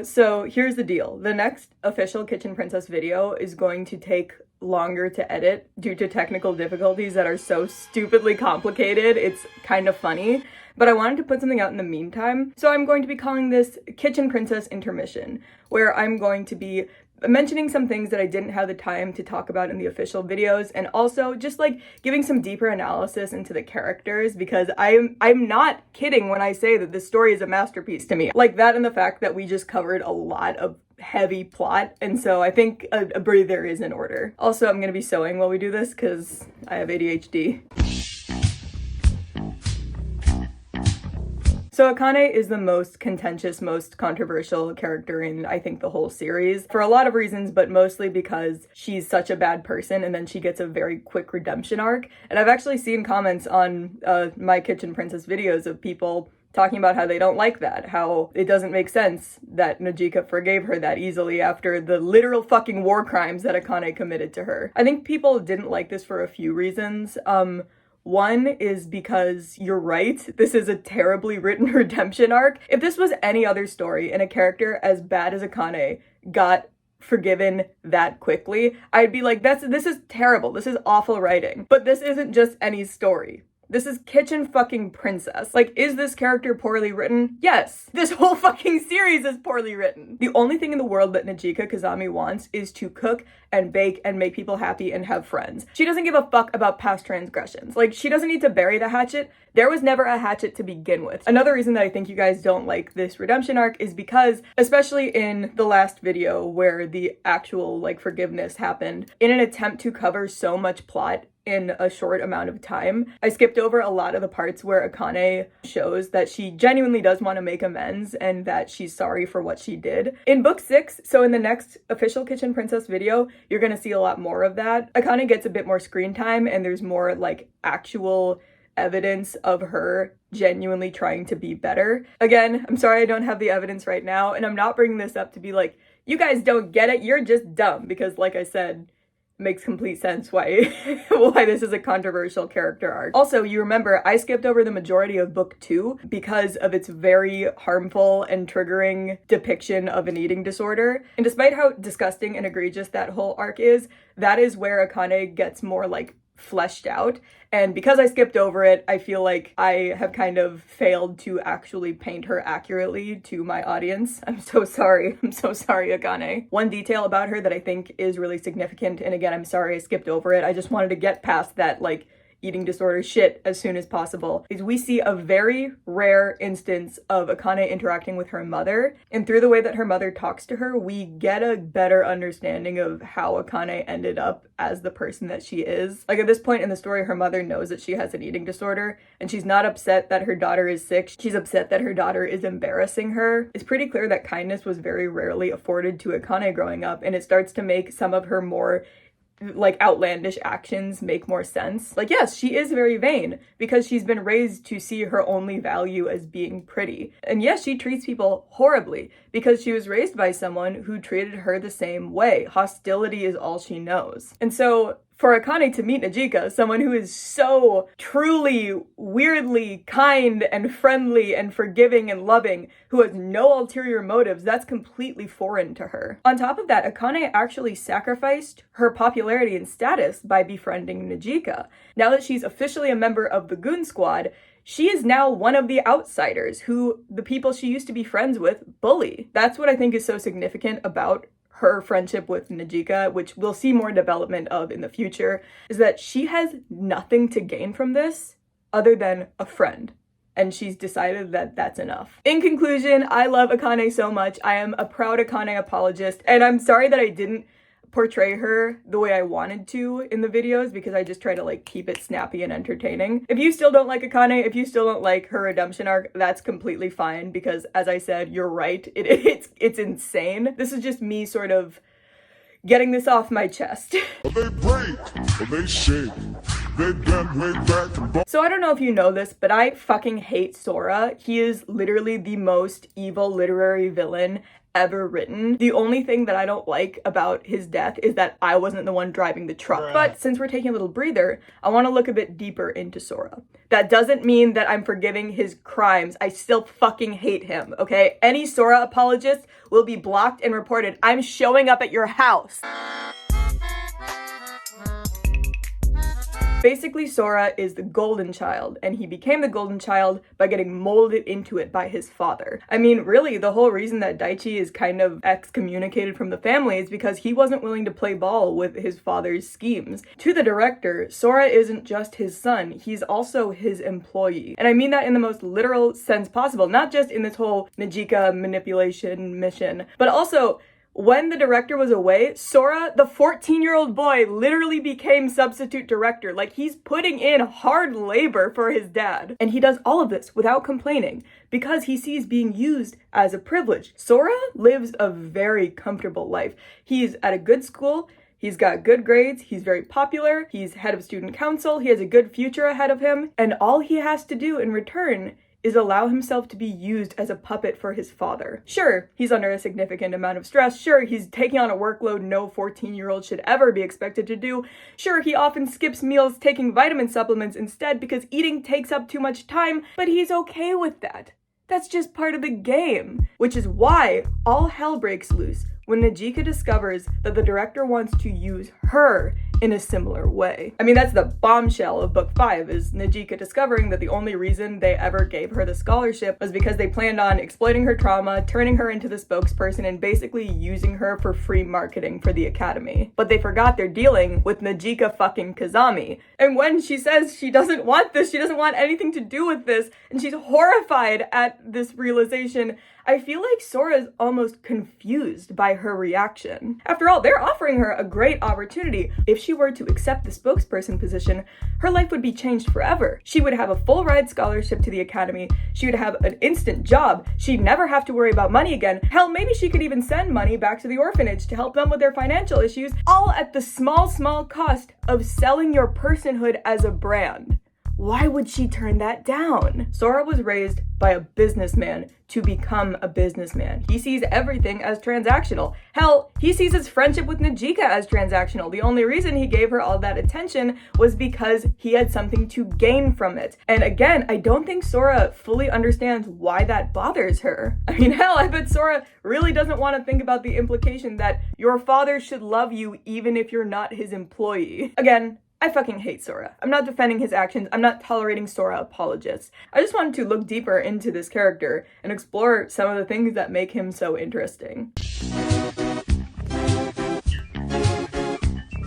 So here's the deal. The next official Kitchen Princess video is going to take longer to edit due to technical difficulties that are so stupidly complicated. It's kind of funny, but I wanted to put something out in the meantime. So I'm going to be calling this Kitchen Princess Intermission, where I'm going to be mentioning some things that I didn't have the time to talk about in the official videos, and also just like giving some deeper analysis into the characters, because I'm not kidding when I say that this story is a masterpiece to me. Like that and the fact that we just covered a lot of heavy plot, and so I think a breather is in order. Also, I'm gonna be sewing while we do this because I have ADHD. So Akane is the most contentious, most controversial character in, I think, the whole series, for a lot of reasons, but mostly because she's such a bad person and then she gets a very quick redemption arc. And I've actually seen comments on my Kitchen Princess videos of people talking about how they don't like that, how it doesn't make sense that Najika forgave her that easily after the literal fucking war crimes that Akane committed to her. I think people didn't like this for a few reasons. One is because you're right, this is a terribly written redemption arc. If this was any other story and a character as bad as Akane got forgiven that quickly, I'd be like, this is terrible, this is awful writing. But this isn't just any story. This is Kitchen fucking Princess. Like, is this character poorly written? Yes. This whole fucking series is poorly written. The only thing in the world that Najika Kazami wants is to cook and bake and make people happy and have friends. She doesn't give a fuck about past transgressions. Like, she doesn't need to bury the hatchet. There was never a hatchet to begin with. Another reason that I think you guys don't like this redemption arc is because, especially in the last video where the actual, like, forgiveness happened, in an attempt to cover so much plot in a short amount of time, I skipped over a lot of the parts where Akane shows that she genuinely does want to make amends and that she's sorry for what she did. In book 6, so in the next official Kitchen Princess video, you're gonna see a lot more of that. Akane gets a bit more screen time and there's more like actual evidence of her genuinely trying to be better. Again, I'm sorry I don't have the evidence right now, and I'm not bringing this up to be like, you guys don't get it, you're just dumb, because like I said, makes complete sense why this is a controversial character arc. Also, you remember I skipped over the majority of book 2 because of its very harmful and triggering depiction of an eating disorder. And despite how disgusting and egregious that whole arc is, that is where Akane gets more like fleshed out. And because I skipped over it, I feel like I have kind of failed to actually paint her accurately to my audience. I'm so sorry. I'm so sorry, Akane. One detail about her that I think is really significant, and again, I'm sorry I skipped over it, I just wanted to get past that, like, eating disorder shit as soon as possible, is we see a very rare instance of Akane interacting with her mother, and through the way that her mother talks to her, we get a better understanding of how Akane ended up as the person that she is. Like, at this point in the story, her mother knows that she has an eating disorder, and she's not upset that her daughter is sick, she's upset that her daughter is embarrassing her. It's pretty clear that kindness was very rarely afforded to Akane growing up, and it starts to make some of her more like outlandish actions make more sense. Like, yes, she is very vain because she's been raised to see her only value as being pretty. And yes, she treats people horribly because she was raised by someone who treated her the same way. Hostility is all she knows. And so for Akane to meet Najika, someone who is so truly, weirdly kind and friendly and forgiving and loving, who has no ulterior motives, that's completely foreign to her. On top of that, Akane actually sacrificed her popularity and status by befriending Najika. Now that she's officially a member of the Goon Squad, she is now one of the outsiders who the people she used to be friends with bully. That's what I think is so significant about her friendship with Najika, which we'll see more development of in the future, is that she has nothing to gain from this other than a friend. And she's decided that that's enough. In conclusion, I love Akane so much. I am a proud Akane apologist, and I'm sorry that I didn't portray her the way I wanted to in the videos because I just try to like keep it snappy and entertaining. If you still don't like Akane, if you still don't like her redemption arc, that's completely fine because, as I said, you're right. It's insane. This is just me sort of getting this off my chest. They break, they shake, So I don't know if you know this, but I fucking hate Sora. He is literally the most evil literary villain ever written. The only thing that I don't like about his death is that I wasn't the one driving the truck. But since we're taking a little breather, I want to look a bit deeper into Sora. That doesn't mean that I'm forgiving his crimes. I still fucking hate him, okay? Any Sora apologist will be blocked and reported. I'm showing up at your house. Basically, Sora is the golden child, and he became the golden child by getting molded into it by his father. I mean, really, the whole reason that Daichi is kind of excommunicated from the family is because he wasn't willing to play ball with his father's schemes. To the director, Sora isn't just his son, he's also his employee. And I mean that in the most literal sense possible, not just in this whole Najika manipulation mission, but also when the director was away, Sora, the 14-year-old boy, literally became substitute director. Like, he's putting in hard labor for his dad. And he does all of this without complaining because he sees being used as a privilege. Sora lives a very comfortable life. He's at a good school. He's got good grades, he's very popular, he's head of student council, he has a good future ahead of him, and all he has to do in return is allow himself to be used as a puppet for his father. Sure, he's under a significant amount of stress. Sure, he's taking on a workload no 14-year-old should ever be expected to do. Sure, he often skips meals taking vitamin supplements instead because eating takes up too much time, but he's okay with that. That's just part of the game. Which is why all hell breaks loose when Najika discovers that the director wants to use her in a similar way. I mean, that's the bombshell of book 5, is Najika discovering that the only reason they ever gave her the scholarship was because they planned on exploiting her trauma, turning her into the spokesperson, and basically using her for free marketing for the academy. But they forgot they're dealing with Najika fucking Kazami. And when she says she doesn't want this, she doesn't want anything to do with this, and she's horrified at this realization, I feel like Sora is almost confused by her reaction. After all, they're offering her a great opportunity. If she were to accept the spokesperson position, her life would be changed forever. She would have a full ride scholarship to the academy. She would have an instant job. She'd never have to worry about money again. Hell, maybe she could even send money back to the orphanage to help them with their financial issues, all at the small cost of selling your personhood as a brand. Why would she turn that down? Sora was raised by a businessman to become a businessman. He sees everything as transactional. Hell, he sees his friendship with Najika as transactional. The only reason he gave her all that attention was because he had something to gain from it. And again, I don't think Sora fully understands why that bothers her. I mean, hell, I bet Sora really doesn't want to think about the implication that your father should love you even if you're not his employee. Again, I fucking hate Sora. I'm not defending his actions. I'm not tolerating Sora apologists. I just wanted to look deeper into this character and explore some of the things that make him so interesting.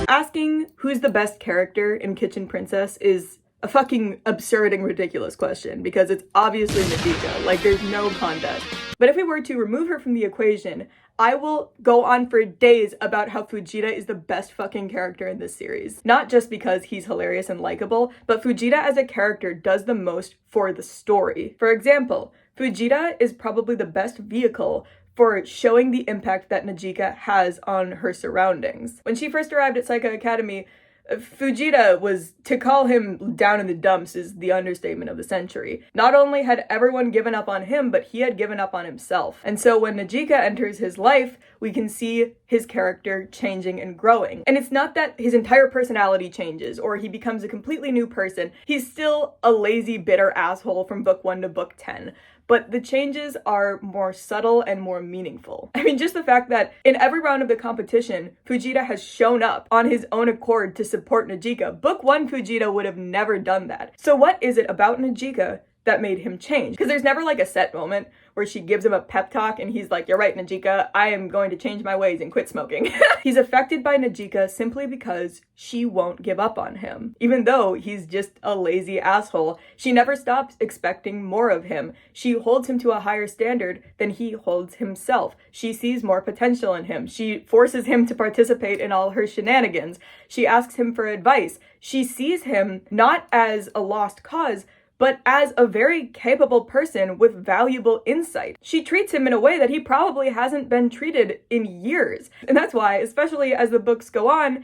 Asking who's the best character in Kitchen Princess is a fucking absurd and ridiculous question because it's obviously Najika. Like, there's no contest. But if we were to remove her from the equation, I will go on for days about how Fujita is the best fucking character in this series. Not just because he's hilarious and likable, but Fujita as a character does the most for the story. For example, Fujita is probably the best vehicle for showing the impact that Najika has on her surroundings. When she first arrived at Psycho Academy, Fujita was, to call him down in the dumps is the understatement of the century. Not only had everyone given up on him, but he had given up on himself. And so when Najika enters his life, we can see his character changing and growing. And it's not that his entire personality changes or he becomes a completely new person. He's still a lazy, bitter asshole from book 1 to book 10. But the changes are more subtle and more meaningful. I mean, just the fact that in every round of the competition, Fujita has shown up on his own accord to support Najika. Book 1 Fujita would have never done that. So what is it about Najika that made him change? Because there's never like a set moment where she gives him a pep talk and he's like, "You're right, Najika, I am going to change my ways and quit smoking." He's affected by Najika simply because she won't give up on him. Even though he's just a lazy asshole, she never stops expecting more of him. She holds him to a higher standard than he holds himself. She sees more potential in him. She forces him to participate in all her shenanigans. She asks him for advice. She sees him not as a lost cause, but as a very capable person with valuable insight. She treats him in a way that he probably hasn't been treated in years. And that's why, especially as the books go on,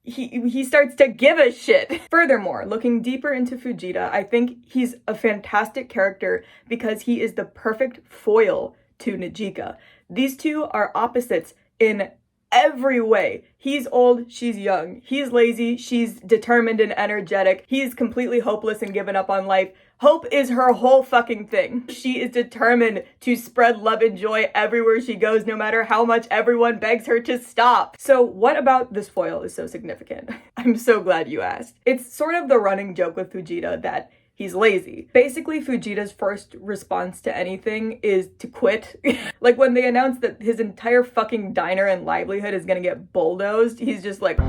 he starts to give a shit. Furthermore, looking deeper into Fujita, I think he's a fantastic character because he is the perfect foil to Najika. These two are opposites in every way. He's old, she's young. He's lazy, she's determined and energetic. He's completely hopeless and given up on life. Hope is her whole fucking thing. She is determined to spread love and joy everywhere she goes, no matter how much everyone begs her to stop. So what about this foil is so significant? I'm so glad you asked. It's sort of the running joke with Fujita that he's lazy. Basically, Fujita's first response to anything is to quit. Like when they announced that his entire fucking diner and livelihood is gonna get bulldozed, he's just like,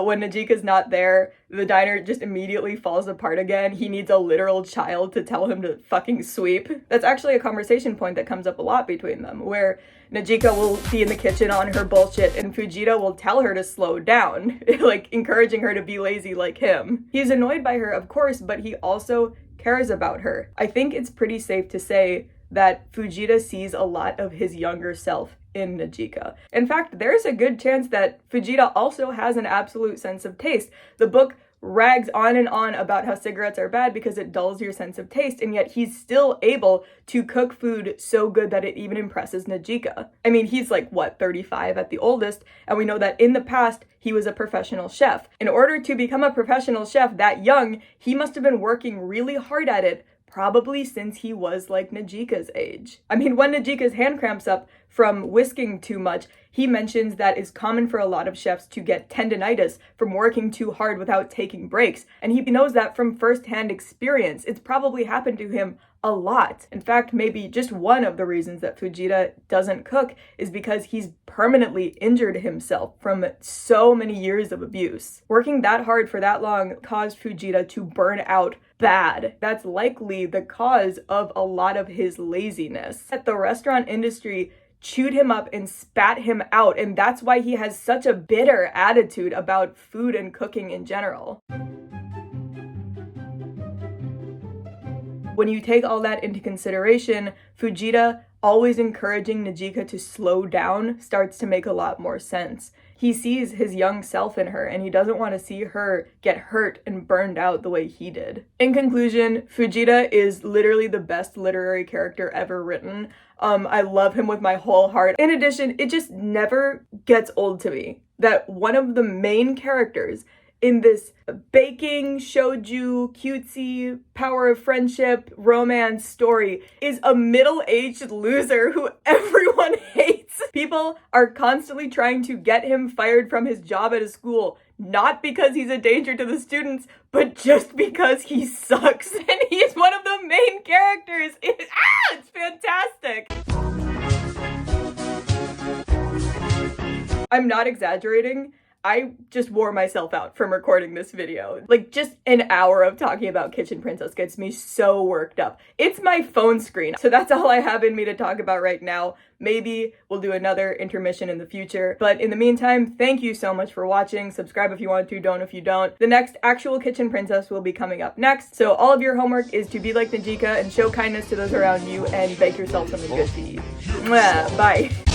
when Najika's not there, the diner just immediately falls apart again. He needs a literal child to tell him to fucking sweep. That's actually a conversation point that comes up a lot between them, where Najika will be in the kitchen on her bullshit and Fujita will tell her to slow down, like encouraging her to be lazy like him. He's annoyed by her, of course, but he also cares about her. I think it's pretty safe to say that Fujita sees a lot of his younger self in Najika. In fact, there's a good chance that Fujita also has an absolute sense of taste. The book rags on and on about how cigarettes are bad because it dulls your sense of taste, and yet he's still able to cook food so good that it even impresses Najika. I mean, he's like, what, 35 at the oldest, and we know that in the past, he was a professional chef. In order to become a professional chef that young, he must have been working really hard at it, probably since he was like Najika's age. I mean, when Najika's hand cramps up from whisking too much, he mentions that it's common for a lot of chefs to get tendinitis from working too hard without taking breaks. And he knows that from firsthand experience. It's probably happened to him a lot. In fact, maybe just one of the reasons that Fujita doesn't cook is because he's permanently injured himself from so many years of abuse. Working that hard for that long caused Fujita to burn out bad. That's likely the cause of a lot of his laziness. At the restaurant industry chewed him up and spat him out, and that's why he has such a bitter attitude about food and cooking in general. When you take all that into consideration, Fujita always encouraging Najika to slow down starts to make a lot more sense. He sees his young self in her, and he doesn't want to see her get hurt and burned out the way he did. In conclusion, Fujita is literally the best literary character ever written. I love him with my whole heart. In addition, it just never gets old to me that one of the main characters in this baking, shouju, cutesy, power of friendship, romance story is a middle-aged loser who everyone hates. People are constantly trying to get him fired from his job at a school, not because he's a danger to the students, but just because he sucks. And he's one of the main characters. It's fantastic. I'm not exaggerating. I just wore myself out from recording this video. Like, just an hour of talking about Kitchen Princess gets me so worked up. It's my phone screen. So that's all I have in me to talk about right now. Maybe we'll do another intermission in the future. But in the meantime, thank you so much for watching. Subscribe if you want to, don't if you don't. The next actual Kitchen Princess will be coming up next. So all of your homework is to be like Najika and show kindness to those around you and bake yourself something good to eat. Mwah, bye.